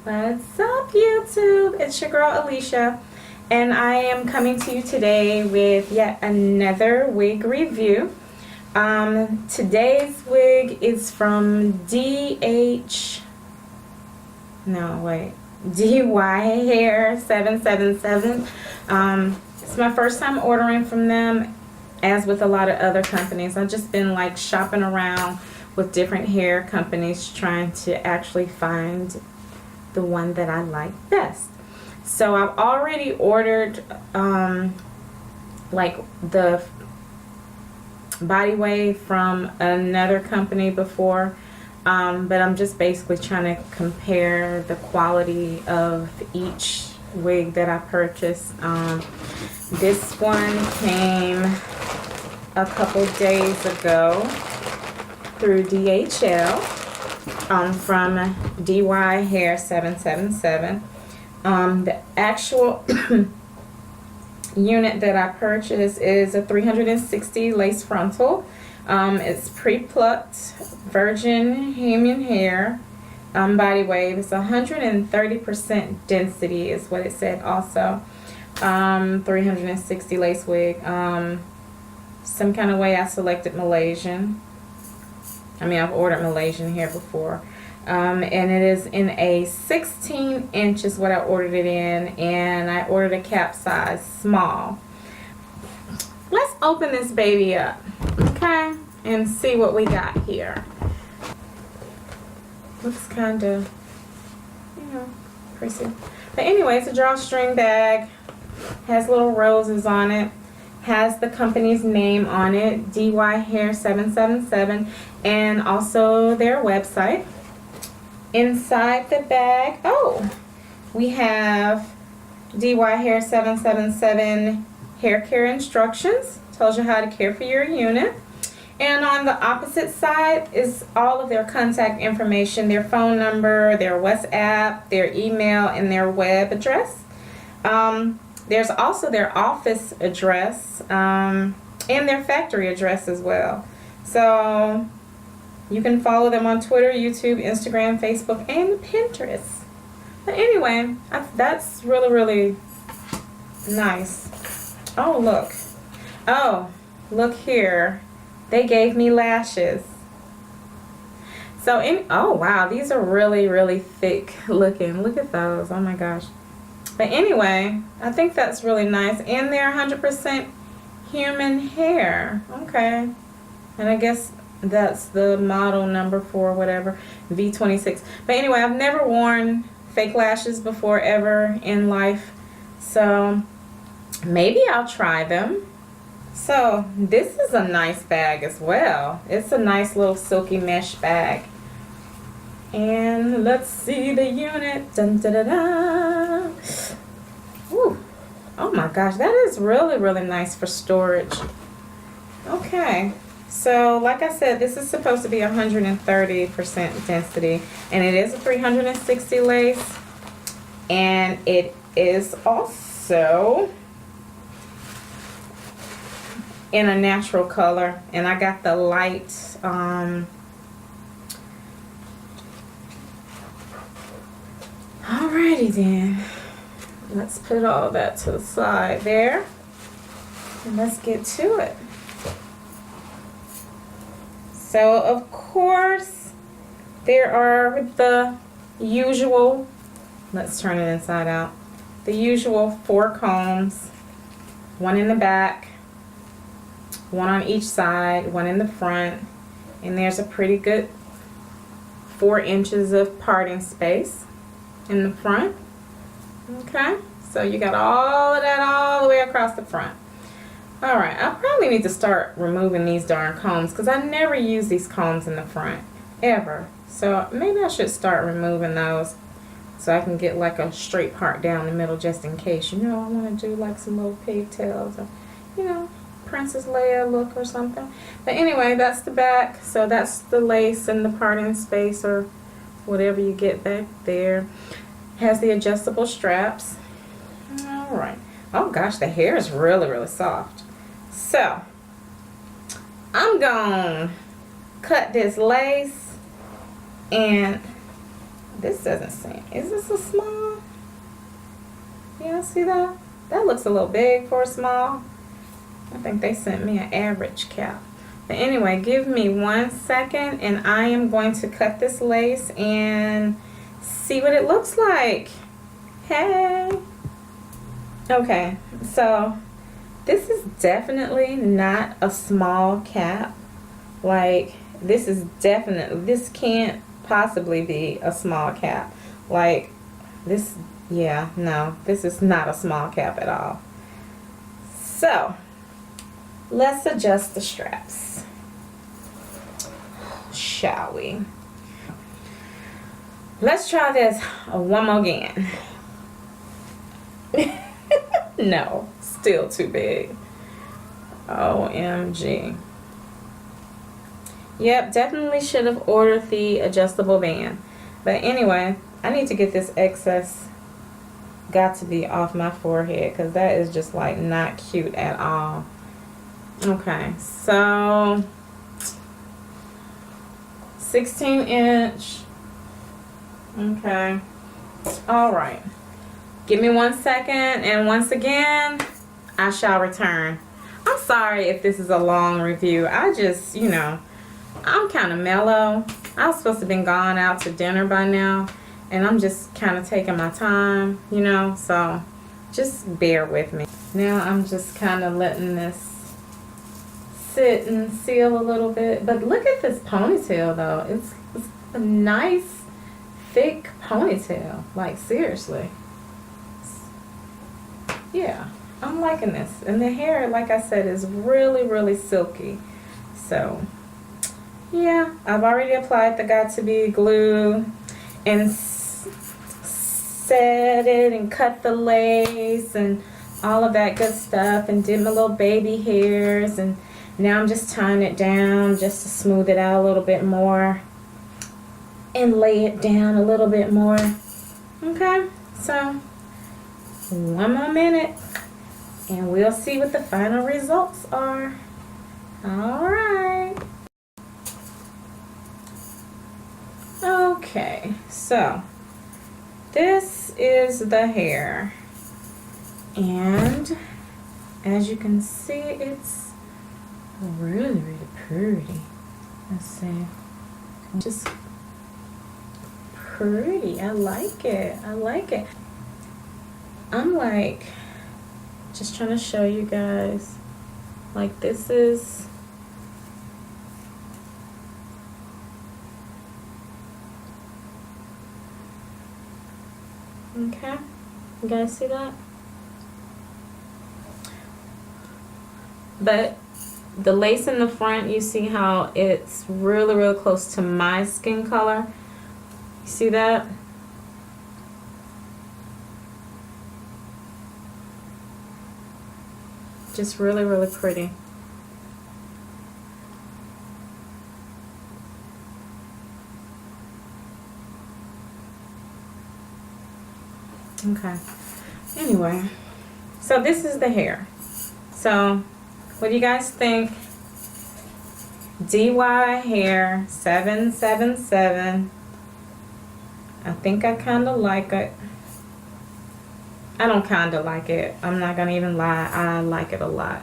What's up, YouTube? It's your girl Alishua, and I am coming to you today with yet another wig review. Today's wig is from DYHAIR777. It's my first time ordering from them, as with a lot of other companies. I've just been like shopping around with different hair companies trying to actually find the one that I like best. So I've already ordered like the body wave from another company before, but I'm just basically trying to compare the quality of each wig that I purchased. This one came a couple days ago through DHL from DYHAIR777. The actual unit that I purchased is a 360 lace frontal. It's pre-plucked virgin human hair body wave. It's 130% density is what it said also. 360 lace wig. Some kind of way I selected Malaysian. I mean, I've ordered Malaysian hair before. And it is in a 16 inch is what I ordered it in, and I ordered a cap size small. Let's open this baby up, okay, and see what we got here. Looks kind of, pretty. But anyway, it's a drawstring bag, has little roses on it, has the company's name on it, DYHAIR777, and also their website. Inside the bag, we have DYHAIR777 hair care instructions. Tells you how to care for your unit. And on the opposite side is all of their contact information, their phone number, their WhatsApp, their email, and their web address. There's also their office address and their factory address as well. So you can follow them on Twitter, YouTube, Instagram, Facebook, and Pinterest. But anyway, that's really, really nice. Oh, look. Oh, look here. They gave me lashes. So, oh, wow. These are really, really thick looking. Look at those. Oh, my gosh. But anyway, I think that's really nice. And they're 100% human hair. Okay. And I guess that's the model number for whatever, V26. But anyway, I've never worn fake lashes before ever in life, so maybe I'll try them. So this is a nice bag as well. It's a nice little silky mesh bag. And let's see the unit. Dun, da, da, da. Ooh. Oh my gosh, that is really, really nice for storage. Okay. So, like I said, this is supposed to be 130% density, and it is a 360 lace, and it is also in a natural color, and I got the light, alrighty then, let's put all that to the side there, and let's get to it. So, of course, there are the usual, let's turn it inside out, the usual 4 combs, one in the back, one on each side, one in the front, and there's a pretty good 4 inches of parting space in the front. Okay, so you got all of that all the way across the front. Alright, I probably need to start removing these darn combs because I never use these combs in the front, ever. So maybe I should start removing those so I can get like a straight part down the middle just in case. You know, I want to do like some little pigtails or, Princess Leia look or something. But anyway, that's the back. So that's the lace and the parting space or whatever you get back there. Has the adjustable straps. Alright. Oh gosh, the hair is really, really soft. So, I'm going to cut this lace and This doesn't seem, is this a small? Yeah, see that? That looks a little big for a small. I think they sent me an average cap. But anyway, give me 1 second and I am going to cut this lace and see what it looks like. Hey. Okay, so this is definitely not a small cap. Like, this is definitely, this can't possibly be a small cap. Like, this, yeah, no, this is not a small cap at all. So, let's adjust the straps, shall we? Let's try this one more again. No, still too big. OMG. Yep, definitely should have ordered the adjustable band. But anyway, I need to get this excess, got to be off my forehead, because that is just like not cute at all. Okay, so 16-inch. Okay, all right. Give me 1 second, and once again, I shall return. I'm sorry if this is a long review. I just, you know, I'm kind of mellow. I was supposed to have been gone out to dinner by now, and I'm just kind of taking my time, you know, so just bear with me. Now I'm just kind of letting this sit and seal a little bit. But look at this ponytail, though. It's a nice, thick ponytail. Like, seriously. Yeah, I'm liking this. And the hair, like I said, is really, really silky. So, yeah, I've already applied the Got To Be glue and set it and cut the lace and all of that good stuff and did my little baby hairs, and now I'm just tying it down just to smooth it out a little bit more and lay it down a little bit more. Okay, so one more minute and we'll see what the final results are. All right. Okay, so this is the hair, and as you can see, it's really, really pretty. Let's see, just pretty. I like it. I like it. I'm like just trying to show you guys, like, this is okay. You guys see that? But the lace in the front, you see how it's really, really close to my skin color. You see that? Just really, really pretty. Okay. Anyway, so this is the hair. So, what do you guys think? DYHAIR777. I think I kind of like it. I don't kind of like it. I'm not gonna even lie. I like it a lot.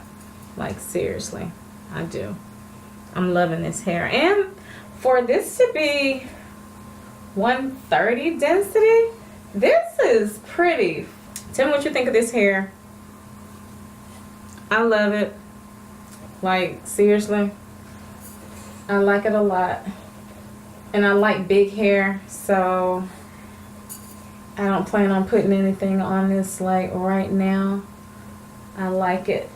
Like, seriously, I do. I'm loving this hair. And for this to be 130 density, this is pretty. Tell me what you think of this hair. I love it. Like, seriously, I like it a lot. And I like big hair, so I don't plan on putting anything on this like right now. I like it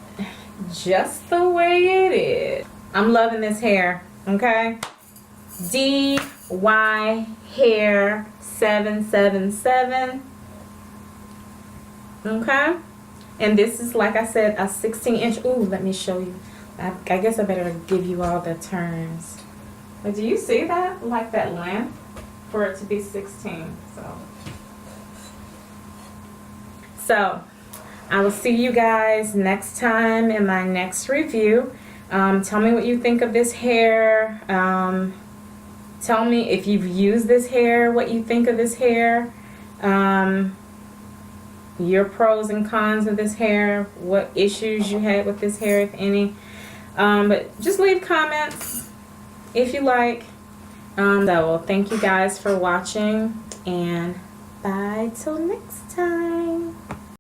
just the way it is. I'm loving this hair, okay? DYHAIR777. Okay? And this is, like I said, a 16-inch. Ooh, let me show you. I guess I better give you all the terms. But do you see that? Like that length for it to be 16. So I will see you guys next time in my next review. Tell me what you think of this hair. Tell me if you've used this hair, what you think of this hair, your pros and cons of this hair, what issues you had with this hair, if any. But just leave comments if you like. So thank you guys for watching, and bye till next time.